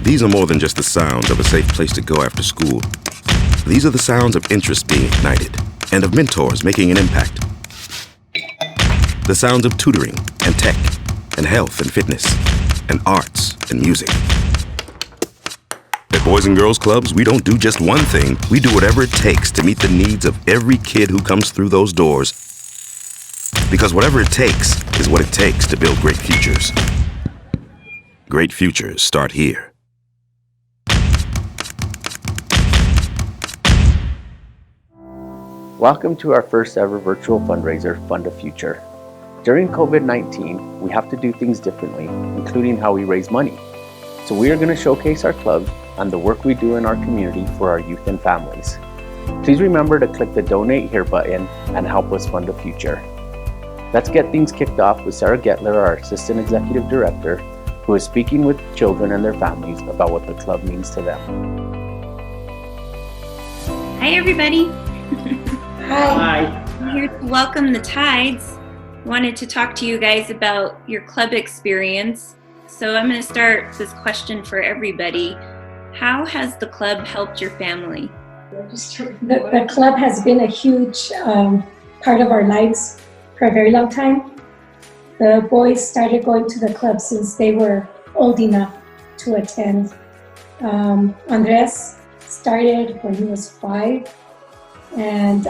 These are more than just the sounds of a safe place to go after school. These are the sounds of interest being ignited and of mentors making an impact. The sounds of tutoring and tech and health and fitness and arts and music. At Boys and Girls Clubs, we don't do just one thing. We do whatever it takes to meet the needs of every kid who comes through those doors. Because whatever it takes is what it takes to build great futures. Great futures start here. Welcome to our first ever virtual fundraiser, Fund a Future. During COVID-19, we have to do things differently, including how we raise money. So we are going to showcase our club and the work we do in our community for our youth and families. Please remember to click the Donate Here button and help us fund a future. Let's get things kicked off with Sarah Gettler, our Assistant Executive Director, who is speaking with children and their families about what the club means to them. Hi, everybody. Hi. I'm here to welcome the Tides. Wanted to talk to you guys about your club experience. So I'm going to start this question for everybody. How has the club helped your family? The club has been a huge part of our lives for a very long time. The boys started going to the club since they were old enough to attend. Andres started when he was 5, and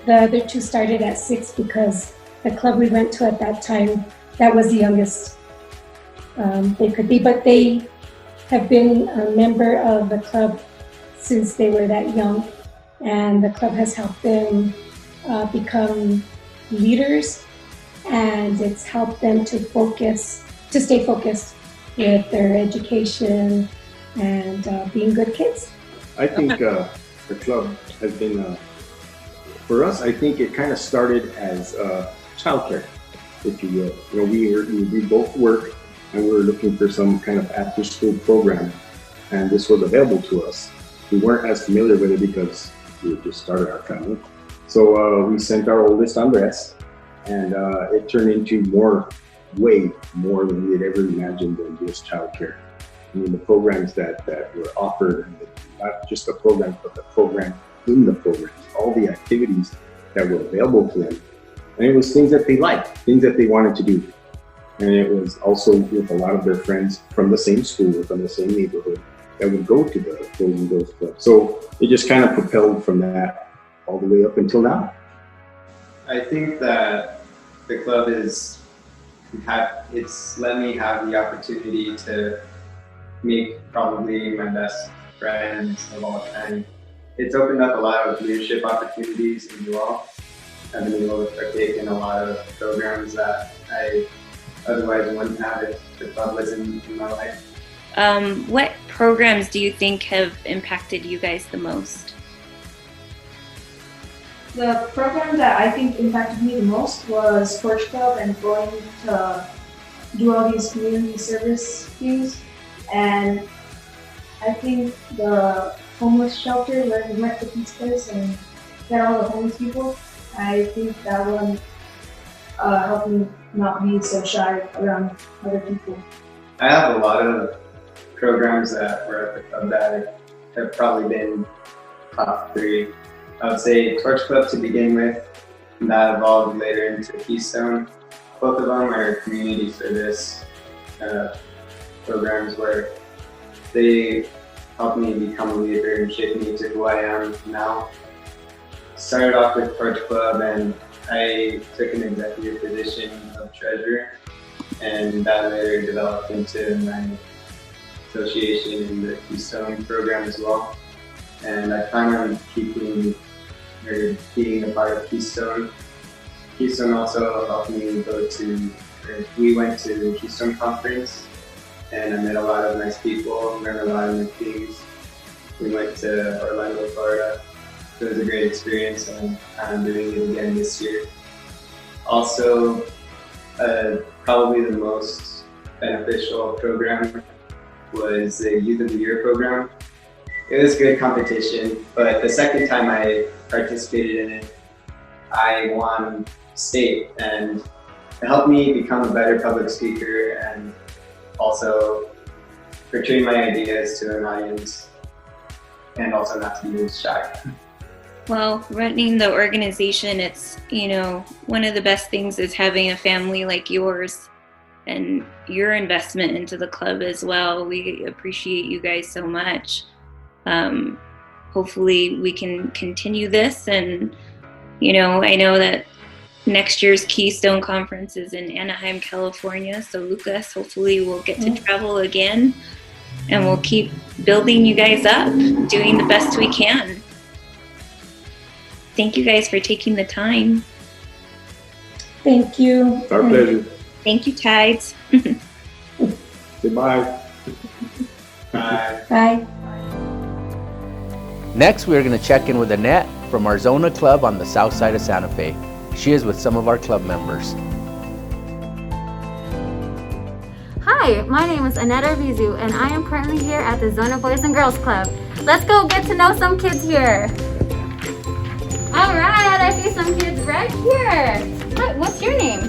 the other two started at 6 because the club we went to at that time, that was the youngest they could be, but they have been a member of the club since they were that young, and the club has helped them become leaders, and it's helped them to stay focused with their education and being good kids. I think the club has been, for us, I think it kind of started as childcare, if you will. You know, we both work, and we were looking for some kind of after-school program, and this was available to us. We weren't as familiar with it because we had just started our family. So we sent our oldest Andres, and it turned into way more than we had ever imagined than just childcare. I mean, the programs that were offered, not just the program, but the program in the programs, all the activities that were available to them. And it was things that they liked, things that they wanted to do. And it was also with a lot of their friends from the same school, from the same neighborhood, that would go to the Boys and Girls Club. So it just kind of propelled from that all the way up until now. I think that the club it's let me have the opportunity to make probably my best friends of all time. It's opened up a lot of leadership opportunities as well. I've been able to partake in a lot of programs that I otherwise wouldn't have if the club wasn't in my life. What programs do you think have impacted you guys the most? The program that I think impacted me the most was Torch Club and going to do all these community service things. And I think the homeless shelter where we went to pizzas and get all the homeless people, I think that one helped me not be so shy around other people. I have a lot of programs that were at the club that have probably been top 3. I would say Torch Club to begin with, and that evolved later into Keystone. Both of them are community service programs where they helped me become a leader and shape me to who I am now. Started off with Torch Club, and I took an executive position of treasurer, and that later developed into my association in the Keystone program as well. And I plan on being a part of Keystone. Keystone also helped me we went to the Keystone conference, and I met a lot of nice people, learned a lot of new things. We went to Orlando, Florida. It was a great experience, and I'm doing it again this year. Also, probably the most beneficial program was the Youth of the Year program. It was good competition, but the second time I participated in it, I won state, and it helped me become a better public speaker and also portray my ideas to an audience and also not to be shy. Well, running the organization, it's, one of the best things is having a family like yours and your investment into the club as well. We appreciate you guys so much. Hopefully we can continue this, and I know that next year's Keystone Conference is in Anaheim, California, so Lucas, hopefully we'll get to travel again, and we'll keep building you guys up, doing the best we can. Thank you guys for taking the time. Thank you. It's our pleasure. Thank you, Tides. Goodbye. Bye. Bye. Next, we are going to check in with Annette from our Zona Club on the south side of Santa Fe. She is with some of our club members. Hi, my name is Annette Arvizu, and I am currently here at the Zona Boys and Girls Club. Let's go get to know some kids here. All right, I see some kids right here. Hi, what's your name?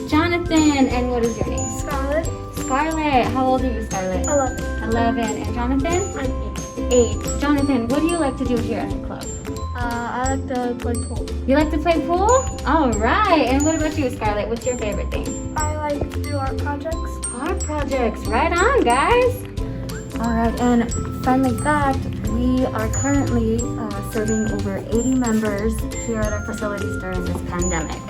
Jonathan. And what is your name? Scarlett. Scarlett. How old are you, Scarlett? 11. And Jonathan? I'm 8. Jonathan, what do you like to do here at the club? I like to play pool. You like to play pool? All right. And what about you, Scarlett? What's your favorite thing? I like to do art projects. Art projects. Right on, guys. All right. And finally, fact, we are currently serving over 80 members here at our facilities during this pandemic.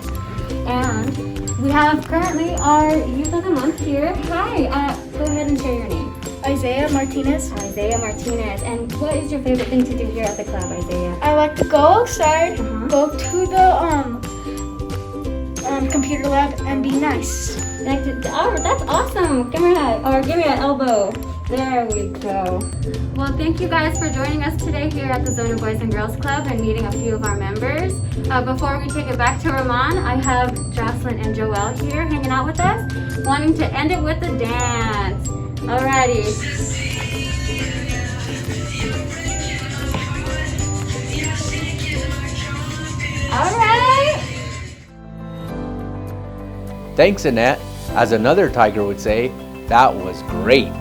And we have currently our Youth of the Month here. Hi. Go ahead and share your name. Isaiah Martinez. Isaiah Martinez. And what is your favorite thing to do here at the club, Isaiah? I like to go outside, go to the computer lab, and be nice. Oh, that's awesome. Give me that, or give me an elbow. There we go. Well, thank you guys for joining us today here at the Zona Boys and Girls Club and meeting a few of our members. Before we take it back to Ramon, I have Jocelyn and Joelle here hanging out with us, wanting to end it with a dance. Alrighty. Alright. Thanks, Annette. As another Tiger would say, that was great.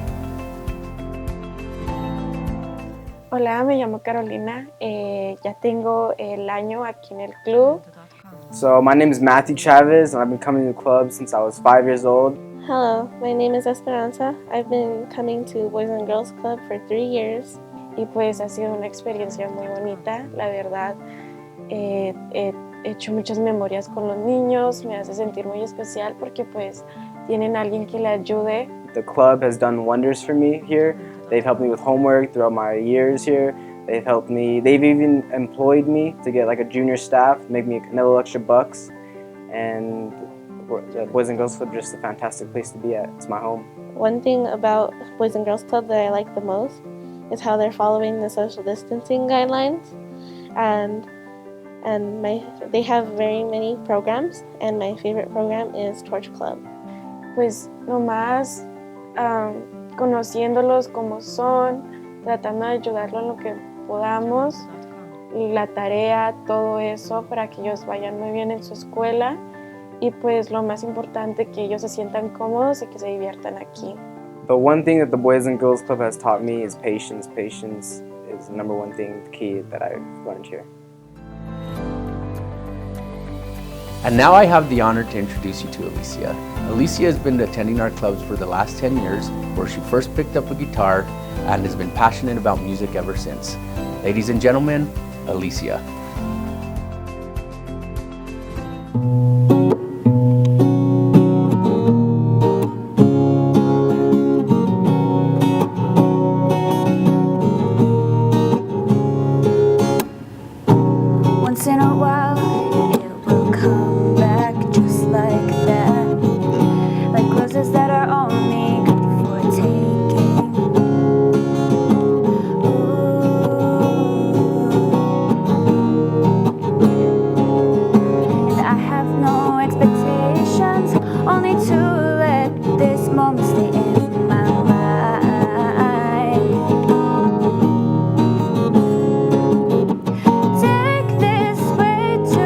Hola, me llamo Carolina. Ya tengo el año aquí en el club. So my name is Matthew Chavez, and I've been coming to the club since I was 5 years old. Hello, my name is Esperanza. I've been coming to Boys and Girls Club for 3 years. Y pues ha sido una experiencia muy bonita, la verdad. He hecho muchas memorias con los niños, me hace sentir muy especial porque pues tienen alguien que le ayude. The club has done wonders for me here. They've helped me with homework throughout my years here. They've even employed me to get like a junior staff, make me a little extra bucks. And the Boys and Girls Club is just a fantastic place to be at. It's my home. One thing about Boys and Girls Club that I like the most is how they're following the social distancing guidelines. And they have very many programs, and my favorite program is Torch Club. Pues nomás conociéndolos como son, tratando de ayudarlos en lo que podamos, la tarea, todo eso, para que ellos vayan muy bien en su escuela y pues lo más importante, que ellos se sientan cómodos y que se diviertan aquí. But one thing that the Boys and Girls Club has taught me is patience. Patience is the number one thing, key that I've learned here. And now I have the honor to introduce you to Alicia. Alicia has been attending our clubs for the last 10 years, where she first picked up a guitar and has been passionate about music ever since. Ladies and gentlemen, Alicia. Once in a while, it will come back just like that, like roses that are only good for taking. And I have no expectations, only to let this moment stay in my life. Take this way to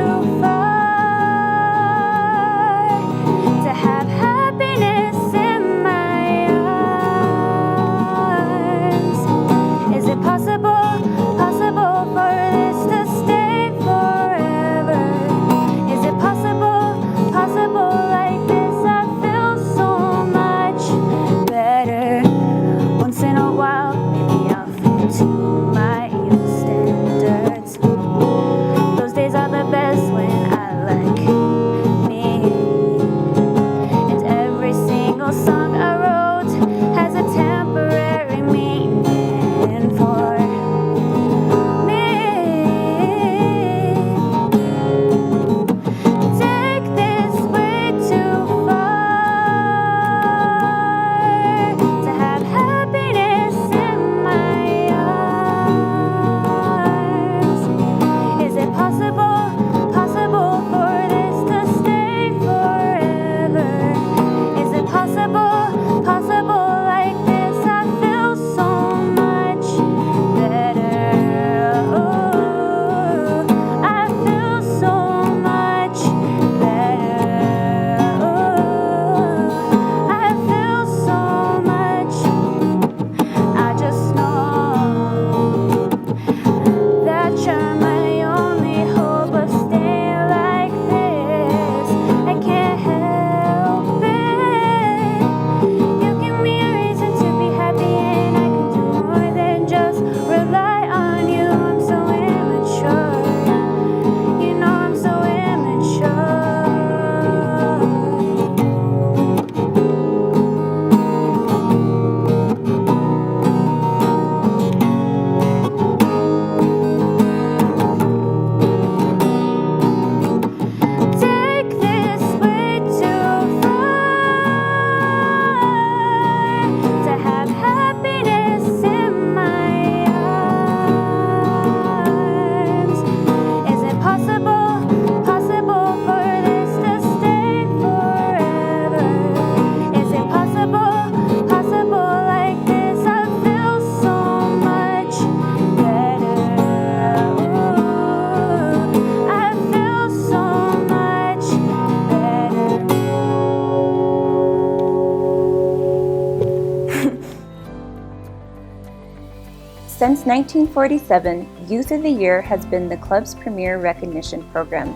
Since 1947, Youth of the Year has been the club's premier recognition program,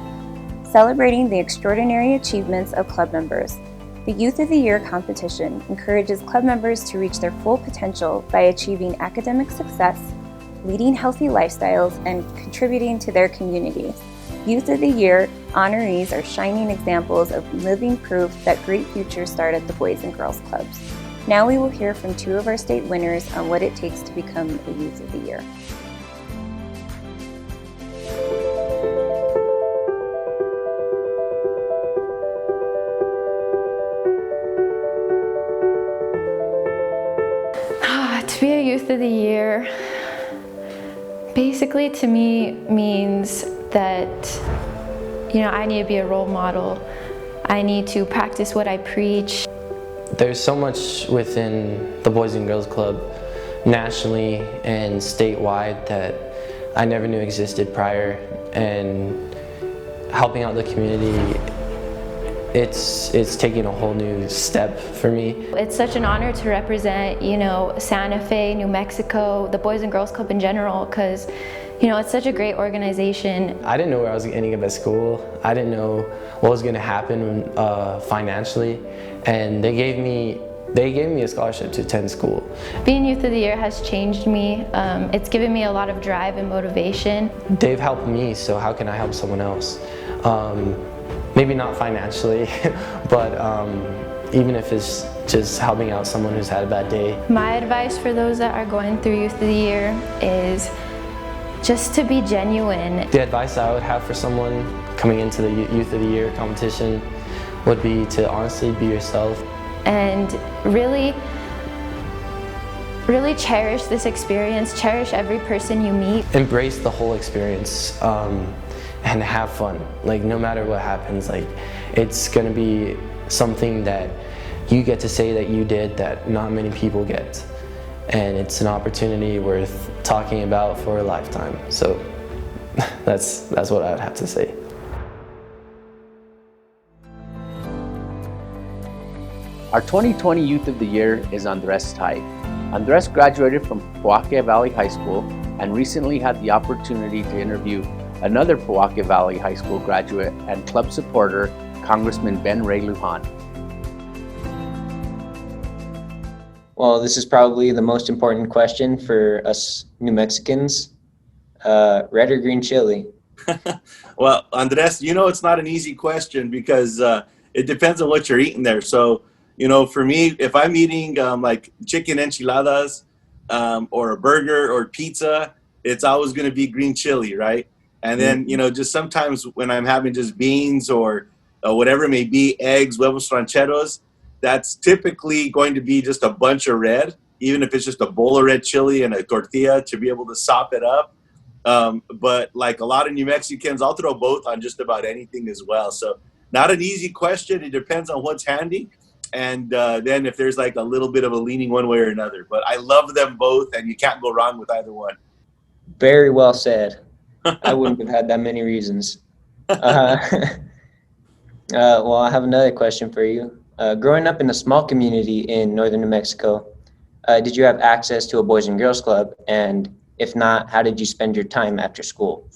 celebrating the extraordinary achievements of club members. The Youth of the Year competition encourages club members to reach their full potential by achieving academic success, leading healthy lifestyles, and contributing to their communities. Youth of the Year honorees are shining examples of living proof that great futures start at the Boys and Girls Clubs. Now we will hear from two of our state winners on what it takes to become a Youth of the Year. To be a Youth of the Year, basically to me means that, I need to be a role model. I need to practice what I preach. There's so much within the Boys and Girls Club nationally and statewide that I never knew existed prior, and helping out the community, it's taking a whole new step for me. It's such an honor to represent, Santa Fe, New Mexico, the Boys and Girls Club in general, because it's such a great organization. I didn't know where I was ending up at school. I didn't know what was going to happen financially, and they gave me a scholarship to attend school. Being Youth of the Year has changed me. It's given me a lot of drive and motivation. They've helped me, so how can I help someone else? Maybe not financially, but even if it's just helping out someone who's had a bad day. My advice for those that are going through Youth of the Year is just to be genuine. The advice I would have for someone coming into the Youth of the Year competition would be to honestly be yourself. And really cherish this experience, cherish every person you meet. Embrace the whole experience and have fun. No matter what happens, it's gonna be something that you get to say that you did that not many people get. And it's an opportunity worth talking about for a lifetime. So that's what I would have to say. Our 2020 Youth of the Year is Andres Tide. Andres graduated from Poake Valley High School and recently had the opportunity to interview another Poake Valley High School graduate and club supporter, Congressman Ben Ray Lujan. Well, this is probably the most important question for us New Mexicans. Red or green chili? Well, Andres, it's not an easy question because it depends on what you're eating there. So, for me, if I'm eating chicken enchiladas or a burger or pizza, it's always going to be green chili, right? And then, just sometimes when I'm having just beans or whatever it may be, eggs, huevos rancheros, that's typically going to be just a bunch of red, even if it's just a bowl of red chili and a tortilla to be able to sop it up. But like a lot of New Mexicans, I'll throw both on just about anything as well. So not an easy question. It depends on what's handy. And then if there's a little bit of a leaning one way or another. But I love them both, and you can't go wrong with either one. Very well said. I wouldn't have had that many reasons. Well, I have another question for you. Growing up in a small community in northern New Mexico, did you have access to a Boys and Girls Club? And if not, how did you spend your time after school?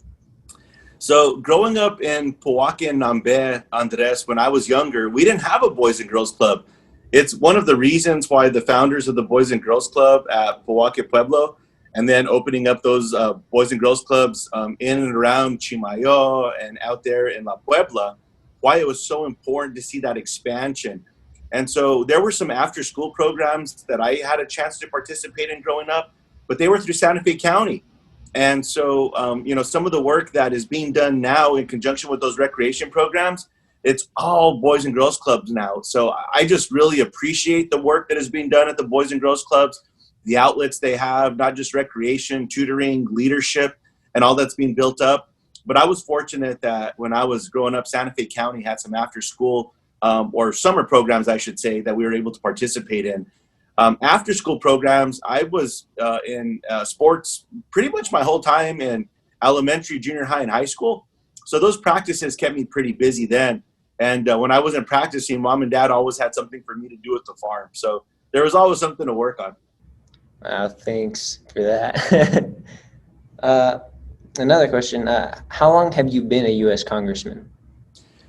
So growing up in Poake and Nambe, Andres, when I was younger, we didn't have a Boys and Girls Club. It's one of the reasons why the founders of the Boys and Girls Club at Poake Pueblo, and then opening up those Boys and Girls Clubs in and around Chimayo and out there in La Puebla, why it was so important to see that expansion. And so there were some after-school programs that I had a chance to participate in growing up, but they were through Santa Fe County. And so, some of the work that is being done now in conjunction with those recreation programs, it's all Boys and Girls Clubs now. So I just really appreciate the work that is being done at the Boys and Girls Clubs, the outlets they have, not just recreation, tutoring, leadership, and all that's being built up. But I was fortunate that when I was growing up, Santa Fe County had some after-school or summer programs, I should say, that we were able to participate in. After-school programs, I was in sports pretty much my whole time in elementary, junior high, and high school. So those practices kept me pretty busy then. And when I wasn't practicing, Mom and Dad always had something for me to do at the farm. So there was always something to work on. Wow, thanks for that. uh, Another question, how long have you been a U.S. Congressman?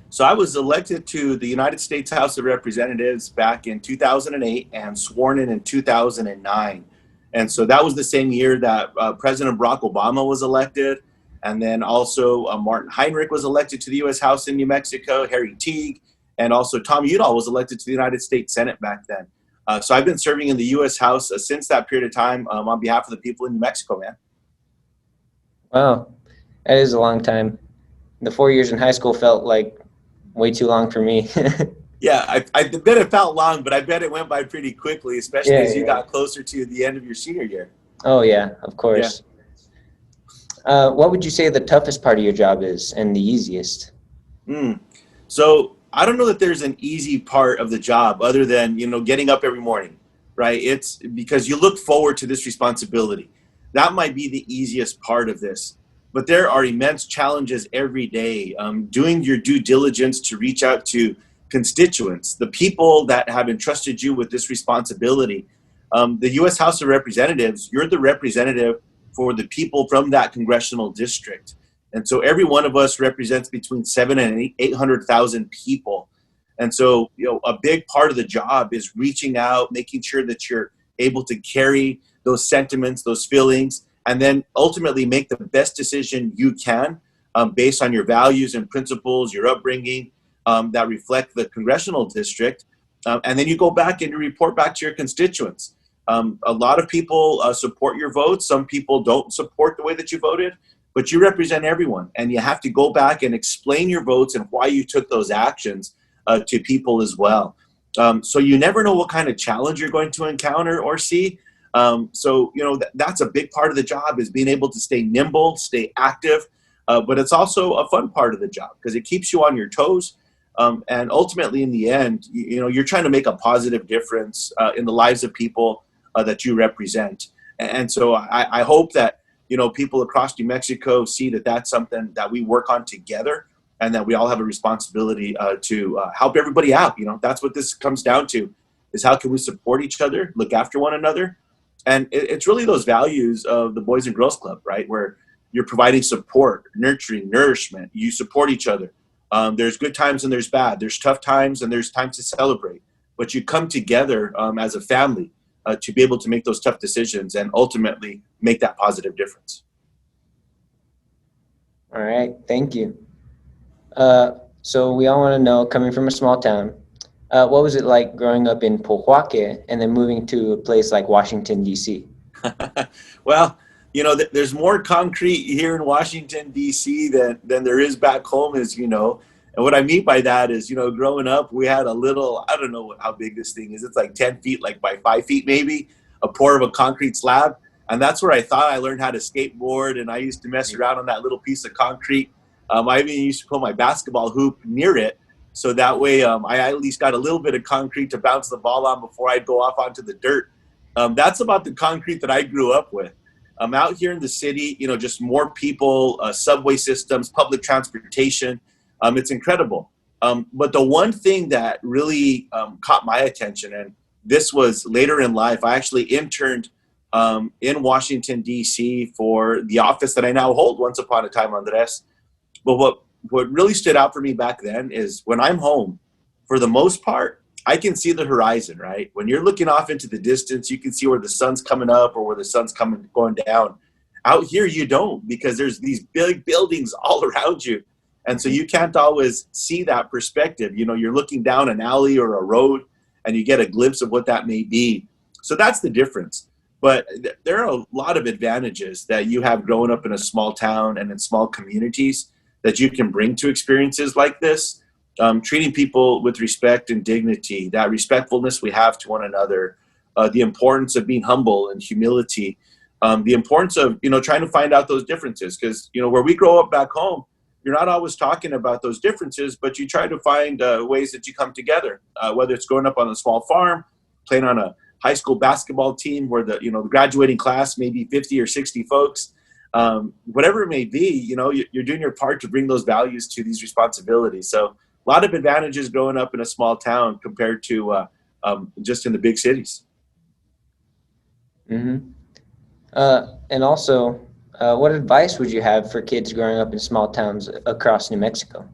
So I was elected to the United States House of Representatives back in 2008 and sworn in 2009. And so that was the same year that President Barack Obama was elected. And then also Martin Heinrich was elected to the U.S. House in New Mexico, Harry Teague, and also Tom Udall was elected to the United States Senate back then. So I've been serving in the U.S. House since that period of time on behalf of the people in New Mexico, man. Wow, that is a long time. The 4 years in high school felt like way too long for me. Yeah, I bet it felt long, but I bet it went by pretty quickly, especially Yeah, as you yeah. got closer to the end of your senior year. Oh yeah, of course. What would you say the toughest part of your job is and the easiest? So I don't know that there's an easy part of the job other than, getting up every morning, right? It's because you look forward to this responsibility. That might be the easiest part of this. But there are immense challenges every day. Doing your due diligence to reach out to constituents, the people that have entrusted you with this responsibility. The U.S. House of Representatives, you're the representative for the people from that congressional district. And so every one of us represents between 700,000 and 800,000 people. And so, a big part of the job is reaching out, making sure that you're able to carry those sentiments, those feelings, and then ultimately make the best decision you can based on your values and principles, your upbringing that reflect the congressional district. And then you go back and you report back to your constituents. A lot of people support your votes. Some people don't support the way that you voted. But you represent everyone, and you have to go back and explain your votes and why you took those actions to people as well. So you never know what kind of challenge you're going to encounter or see. That's a big part of the job is being able to stay nimble, stay active, but it's also a fun part of the job because it keeps you on your toes. And ultimately, in the end, you're trying to make a positive difference in the lives of people that you represent. And so I hope that people across New Mexico see that that's something that we work on together and that we all have a responsibility to help everybody out. That's what this comes down to is how can we support each other, look after one another. And it's really those values of the Boys and Girls Club, right? Where you're providing support, nurturing, nourishment. You support each other. There's good times and there's bad. There's tough times and there's times to celebrate. But you come together as a family to be able to make those tough decisions and ultimately make that positive difference. All right, thank you. So we all want to know, coming from a small town, what was it like growing up in Pojoaque and then moving to a place like Washington, D.C.? Well, there's more concrete here in Washington, D.C. than there is back home, as you know. And what I mean by that is, growing up, we had a little, I don't know how big this thing is. It's like 10 feet, like by 5 feet maybe, a pour of a concrete slab. And that's where I thought I learned how to skateboard. And I used to mess around on that little piece of concrete. I even used to put my basketball hoop near it. So that way I at least got a little bit of concrete to bounce the ball on before I'd go off onto the dirt. That's about the concrete that I grew up with. Out here in the city, just more people, subway systems, public transportation. It's incredible. But the one thing that really caught my attention, and this was later in life, I actually interned in Washington, D.C. for the office that I now hold once upon a time, Andres. But what really stood out for me back then is when I'm home, for the most part, I can see the horizon, right? When you're looking off into the distance, you can see where the sun's coming up or where the sun's going down. Out here, you don't, because there's these big buildings all around you. And so you can't always see that perspective. You're looking down an alley or a road and you get a glimpse of what that may be. So that's the difference. But there are a lot of advantages that you have growing up in a small town and in small communities that you can bring to experiences like this. Treating people with respect and dignity, that respectfulness we have to one another, the importance of being humble and humility, the importance of, trying to find out those differences. Because, where we grow up back home, you're not always talking about those differences, but you try to find ways that you come together, whether it's growing up on a small farm, playing on a high school basketball team where the graduating class may be 50 or 60 folks, whatever it may be, you're doing your part to bring those values to these responsibilities. So a lot of advantages growing up in a small town compared to just in the big cities. Mm-hmm. And also, what advice would you have for kids growing up in small towns across New Mexico?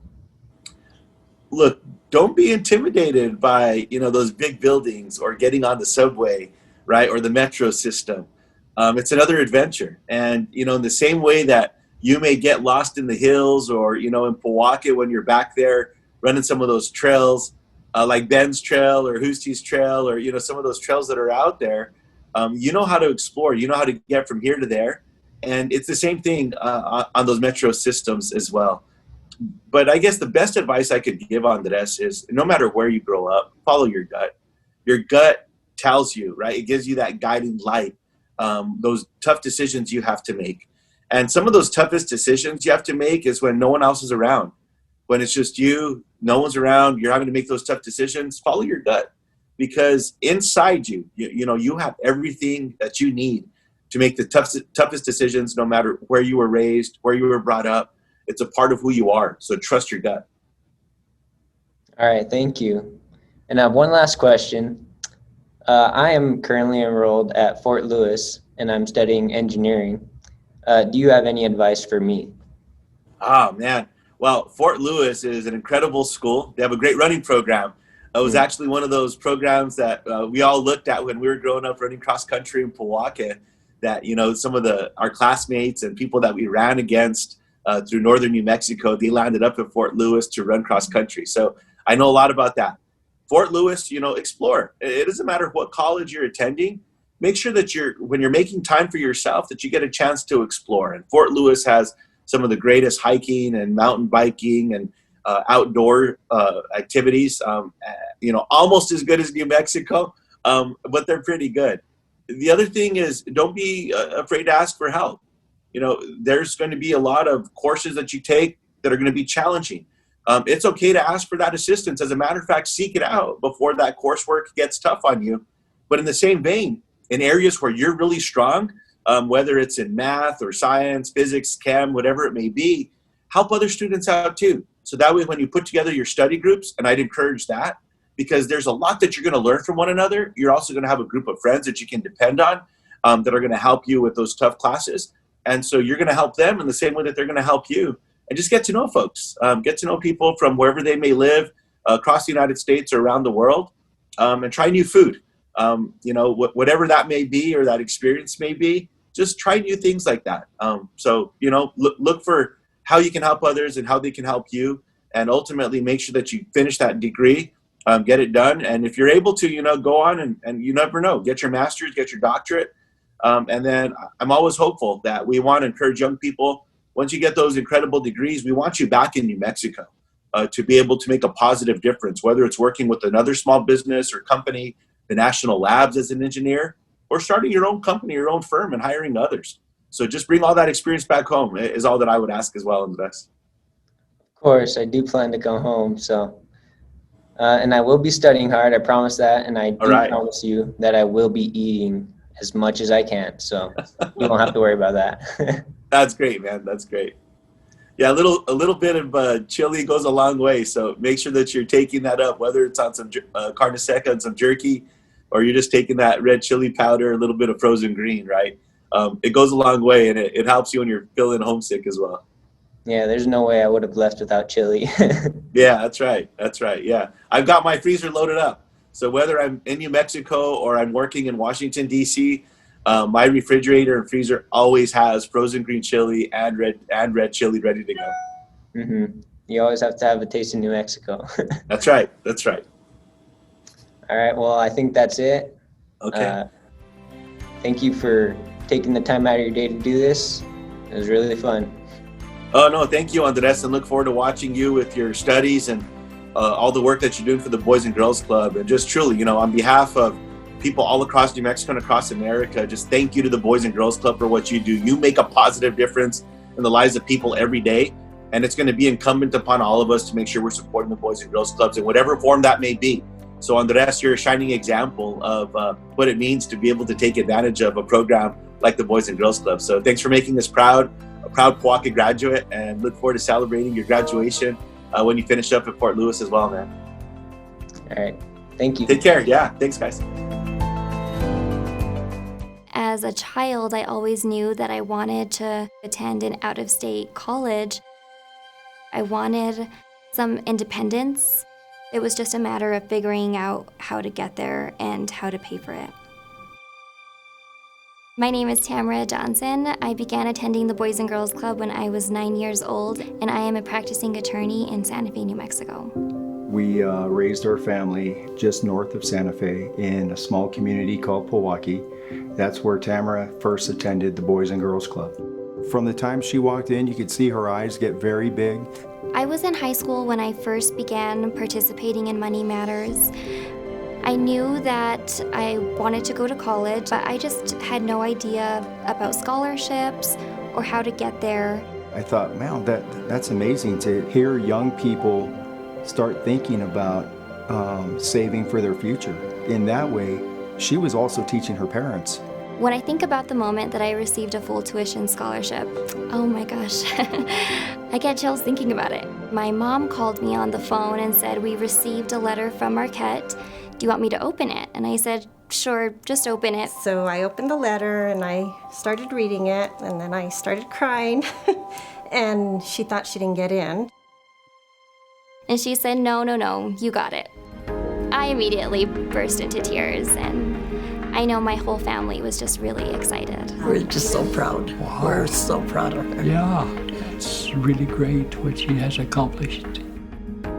Look, don't be intimidated by, those big buildings or getting on the subway, right, or the metro system. It's another adventure. And, in the same way that you may get lost in the hills or, in Powaka when you're back there running some of those trails, like Ben's Trail or Hoostie's Trail or, some of those trails that are out there, you know how to explore, you know how to get from here to there. And it's the same thing on those metro systems as well. But I guess the best advice I could give on this is no matter where you grow up, follow your gut. Your gut tells you, right? It gives you that guiding light, those tough decisions you have to make. And some of those toughest decisions you have to make is when no one else is around. When it's just you, no one's around, you're having to make those tough decisions, follow your gut. Because inside you, you have everything that you need to make the toughest decisions, no matter where you were raised, where you were brought up. It's a part of who you are. So trust your gut. All right, thank you. And I have one last question. I am currently enrolled at Fort Lewis and I'm studying engineering. Do you have any advice for me? Oh, man. Well, Fort Lewis is an incredible school. They have a great running program. It was actually one of those programs that we all looked at when we were growing up running cross country in Powaka, that, some of our classmates and people that we ran against through northern New Mexico, they landed up at Fort Lewis to run cross country. So I know a lot about that. Fort Lewis, explore. It doesn't matter what college you're attending. Make sure that when you're making time for yourself, that you get a chance to explore. And Fort Lewis has some of the greatest hiking and mountain biking and outdoor activities, almost as good as New Mexico, but they're pretty good. The other thing is, don't be afraid to ask for help. There's going to be a lot of courses that you take that are going to be challenging. It's okay to ask for that assistance. As a matter of fact, seek it out before that coursework gets tough on you. But in the same vein, in areas where you're really strong, whether it's in math or science, physics, chem, whatever it may be, help other students out too. So that way, when you put together your study groups, and I'd encourage that, because there's a lot that you're going to learn from one another. You're also going to have a group of friends that you can depend on that are going to help you with those tough classes. And so you're going to help them in the same way that they're going to help you. And just get to know folks. Get to know people from wherever they may live across the United States or around the world, and try new food. Whatever that may be or that experience may be, just try new things like that. Look for how you can help others and how they can help you. And ultimately make sure that you finish that degree, get it done. And if you're able to, go on and you never know, get your master's, get your doctorate. And then I'm always hopeful that we want to encourage young people. Once you get those incredible degrees, we want you back in New Mexico to be able to make a positive difference, whether it's working with another small business or company, the national labs as an engineer, or starting your own company, your own firm and hiring others. So just bring all that experience back home is all that I would ask as well, Andres. Of course, I do plan to come home. So, and I will be studying hard. I promise that. And I do promise you that I will be eating as much as I can. So you don't have to worry about that. That's great, man. That's great. Yeah, a little bit of chili goes a long way. So make sure that you're taking that up, whether it's on some carne seca and some jerky, or you're just taking that red chili powder, a little bit of frozen green, right? It goes a long way, and it helps you when you're feeling homesick as well. Yeah, there's no way I would have left without chili. Yeah, that's right. That's right. Yeah. I've got my freezer loaded up. So whether I'm in New Mexico or I'm working in Washington, D.C., my refrigerator and freezer always has frozen green chili and red chili ready to go. Mm-hmm. You always have to have a taste in New Mexico. That's right. That's right. All right. Well, I think that's it. Okay. Thank you for taking the time out of your day to do this. It was really fun. Oh, no, thank you, Andres, and look forward to watching you with your studies and all the work that you're doing for the Boys and Girls Club. And just truly, on behalf of people all across New Mexico and across America, just thank you to the Boys and Girls Club for what you do. You make a positive difference in the lives of people every day, and it's going to be incumbent upon all of us to make sure we're supporting the Boys and Girls Clubs in whatever form that may be. So Andres, you're a shining example of what it means to be able to take advantage of a program like the Boys and Girls Club. So thanks for making us proud, a proud Powaka graduate, and look forward to celebrating your graduation when you finish up at Fort Lewis as well, man. All right. Thank you. Take care. Yeah. Thanks, guys. As as a child, I always knew that I wanted to attend an out-of-state college. I wanted some independence. It was just a matter of figuring out how to get there and how to pay for it. My name is Tamara Johnson. I began attending the Boys and Girls Club when I was 9 years old, and I am a practicing attorney in Santa Fe, New Mexico. We raised our family just north of Santa Fe in a small community called Pewaukee. That's where Tamara first attended the Boys and Girls Club. From the time she walked in, you could see her eyes get very big. I was in high school when I first began participating in Money Matters. I knew that I wanted to go to college, but I just had no idea about scholarships or how to get there. I thought, man, that's amazing to hear young people start thinking about saving for their future. In that way, she was also teaching her parents. When I think about the moment that I received a full tuition scholarship, oh my gosh, I get chills thinking about it. My mom called me on the phone and said, "We received a letter from Marquette. Do you want me to open it?" And I said, "Sure, just open it." So I opened the letter and I started reading it, and then I started crying and she thought she didn't get in. And she said, no, you got it. I immediately burst into tears, and I know my whole family was just really excited. We're just so proud. Wow. We're so proud of her. Yeah, it's really great what she has accomplished.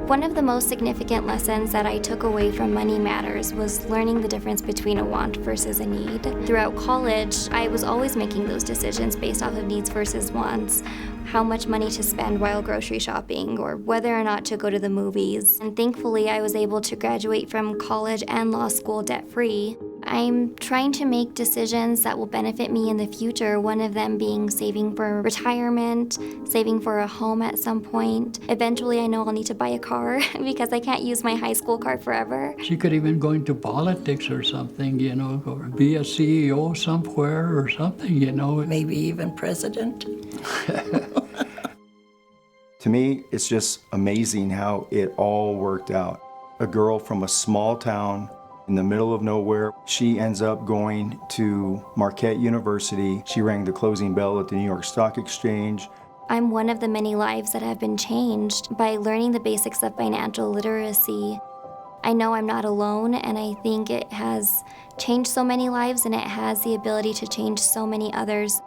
One of the most significant lessons that I took away from Money Matters was learning the difference between a want versus a need. Throughout college, I was always making those decisions based off of needs versus wants. How much money to spend while grocery shopping, or whether or not to go to the movies. And thankfully, I was able to graduate from college and law school debt-free. I'm trying to make decisions that will benefit me in the future, one of them being saving for retirement, saving for a home at some point. Eventually, I know I'll need to buy a car because I can't use my high school car forever. She could even go into politics or something, you know, or be a CEO somewhere or something, you know. Maybe even president. To me, it's just amazing how it all worked out. A girl from a small town in the middle of nowhere, she ends up going to Marquette University. She rang the closing bell at the New York Stock Exchange. I'm one of the many lives that have been changed by learning the basics of financial literacy. I know I'm not alone, and I think it has changed so many lives, and it has the ability to change so many others.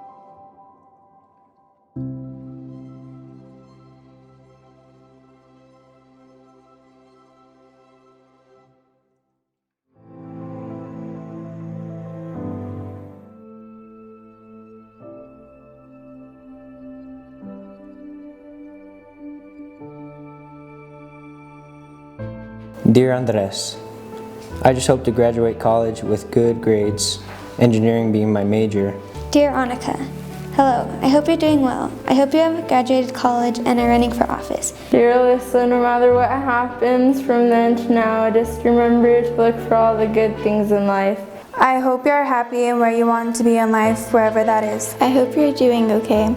Dear Andres, I just hope to graduate college with good grades, engineering being my major. Dear Annika, hello, I hope you're doing well. I hope you have graduated college and are running for office. Dear Alyssa, no matter what happens from then to now, just remember to look for all the good things in life. I hope you're happy and where you want to be in life, wherever that is. I hope you're doing okay.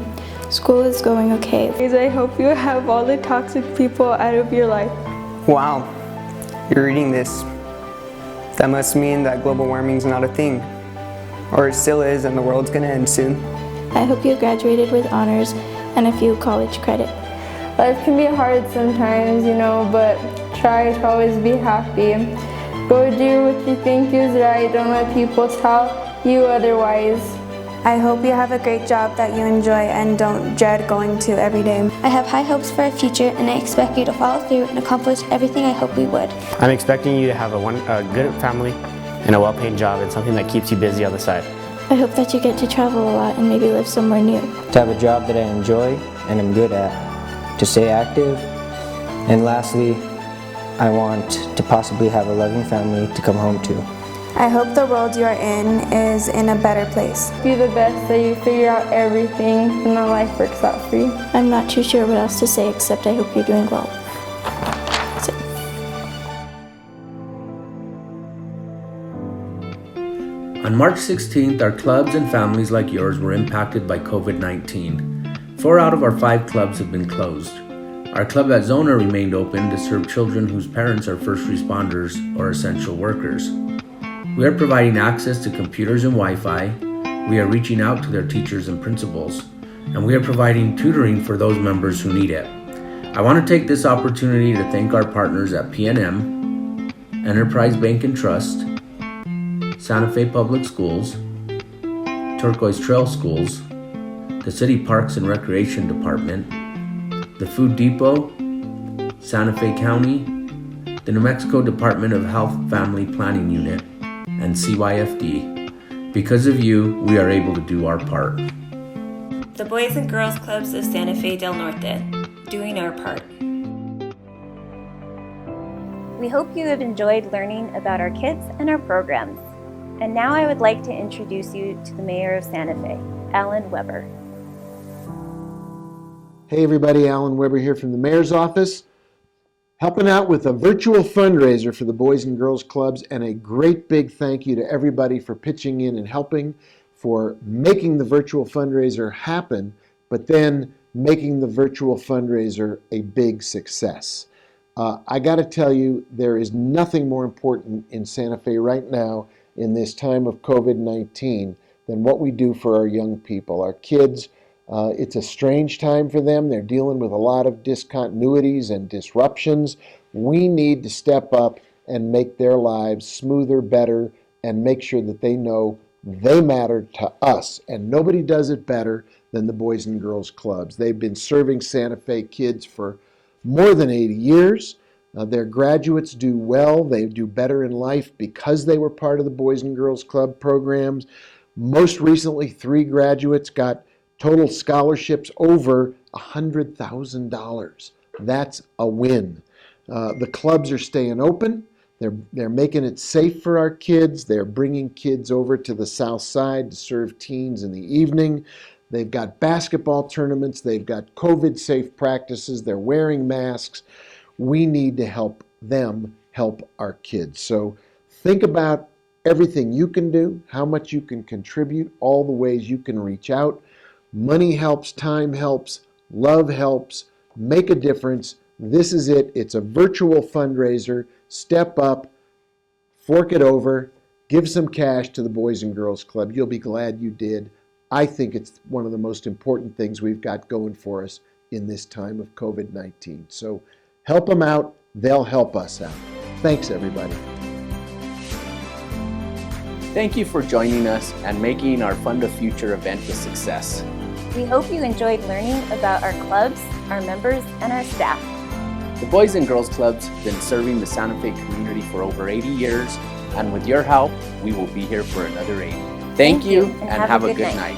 School is going okay. I hope you have all the toxic people out of your life. Wow, you're reading this. That must mean that global warming's not a thing. Or it still is, and the world's gonna end soon. I hope you graduated with honors and a few college credit. Life can be hard sometimes, you know, but try to always be happy. Go do what you think is right. Don't let people tell you otherwise. I hope you have a great job that you enjoy and don't dread going to every day. I have high hopes for our future, and I expect you to follow through and accomplish everything I hope we would. I'm expecting you to have a good family and a well-paying job and something that keeps you busy on the side. I hope that you get to travel a lot and maybe live somewhere new. To have a job that I enjoy and am good at. To stay active. And lastly, I want to possibly have a loving family to come home to. I hope the world you are in is in a better place. Be the best, that you figure out everything and that life works out for you. I'm not too sure what else to say except I hope you're doing well. On March 16th, our clubs and families like yours were impacted by COVID-19. 4 out of our 5 clubs have been closed. Our club at Zona remained open to serve children whose parents are first responders or essential workers. We are providing access to computers and Wi-Fi, We are reaching out to their teachers and principals, and we are providing tutoring for those members who need it. I want to take this opportunity to thank our partners at PNM, Enterprise Bank and Trust, Santa Fe Public Schools, Turquoise Trail Schools, the City Parks and Recreation Department, the Food Depot, Santa Fe County, the New Mexico Department of Health Family Planning Unit, and CYFD. Because of you, we are able to do our part. The Boys and Girls Clubs of Santa Fe del Norte, doing our part. We hope you have enjoyed learning about our kids and our programs. And now I would like to introduce you to the Mayor of Santa Fe, Alan Weber. Hey everybody, Alan Weber here from the Mayor's Office, helping out with a virtual fundraiser for the Boys and Girls Clubs, and a great big thank you to everybody for pitching in and helping, for making the virtual fundraiser happen, but then making the virtual fundraiser a big success. I got to tell you, there is nothing more important in Santa Fe right now in this time of COVID-19 than what we do for our young people, our kids. It's a strange time for them. They're dealing with a lot of discontinuities and disruptions. We need to step up and make their lives smoother, better, and make sure that they know they matter to us. And nobody does it better than the Boys and Girls Clubs. They've been serving Santa Fe kids for more than 80 years. Their graduates do well. They do better in life because they were part of the Boys and Girls Club programs. Most recently, 3 graduates got total scholarships over $100,000. That's a win. The clubs are staying open. They're making it safe for our kids. They're bringing kids over to the southside to serve teens in the evening. They've got basketball tournaments. They've got COVID-safe practices. They're wearing masks. We need to help them help our kids. So think about everything you can do, how much you can contribute, all the ways you can reach out. Money helps, time helps, love helps. Make a difference. This is it. It's a virtual fundraiser. Step up, fork it over, give some cash to the Boys and Girls Club. You'll be glad you did. I think it's one of the most important things we've got going for us in this time of COVID-19. So help them out. They'll help us out. Thanks, everybody. Thank you for joining us and making our Fund a Future event a success. We hope you enjoyed learning about our clubs, our members, and our staff. The Boys and Girls Club's been serving the Santa Fe community for over 80 years, and with your help, we will be here for another 80. Thank you, and have a good night.